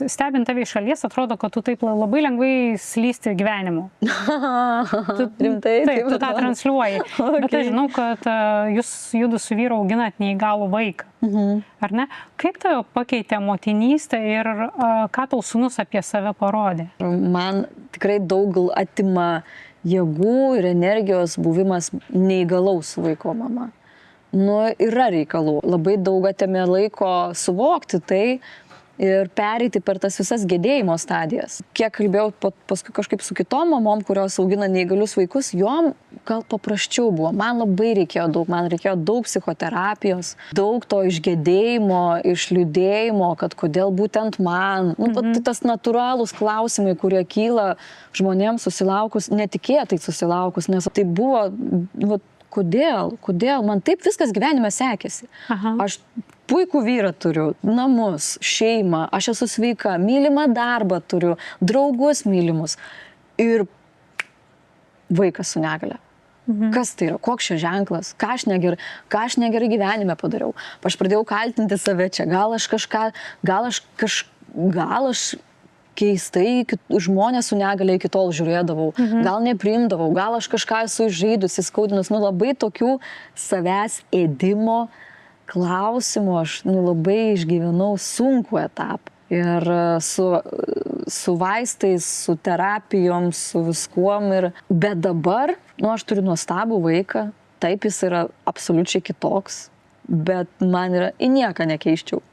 stebint tave iš šalies, atrodo, kad tu taip labai lengvai slysti gyvenimu. Rimtai? Taip, tu tą transliuoji. Okay. Bet aš žinau, kad jūs judu su vyru auginat neįgalų vaiką. Ar ne? Kaip tave pakeitė motinystė ir ką tau sūnus apie save parodė? Man tikrai daug atima jėgų ir energijos buvimas neįgalaus vaiko mama. Nu, yra reikalų. Labai daug atėmė laiko suvokti tai ir pereiti per tas visas gedėjimo stadijas. Kiek kalbėjau paskui kažkaip su kitom mamom, kurios augina neįgalius vaikus, jom gal paprasčiau buvo. Man labai reikėjo daug psichoterapijos, daug to išgedėjimo, išliūdėjimo, kad kodėl būtent man. Nu, tas natūralūs klausimai, kurie kyla žmonėms susilaukus, netikėtai susilaukus, nes tai buvo, kodėl man taip viskas gyvenime sekėsi. Aš puikų vyrą turiu, namus, šeimą, aš esu sveika, mylimą darbą turiu, draugus mylimus ir vaikas su negalia. Kas tai yra? Koks čia ženklas? Ką aš negerai gyvenime padariau? Aš pradėjau kaltinti save čia. Gal aš keistai žmonės su negalia iki tol žiūrėdavau. Gal nepriimdavau. Gal aš kažką esu įžeidus, įskaudinus. Nu, labai tokių savęs ėdimo klausimų aš labai išgyvenau sunkų etapą. Ir su vaistais, su terapijom, su viskuom. Bet dabar, aš turiu nuostabų vaiką, taip jis yra absoliučiai kitoks, bet man yra į nieką nekeiščiau.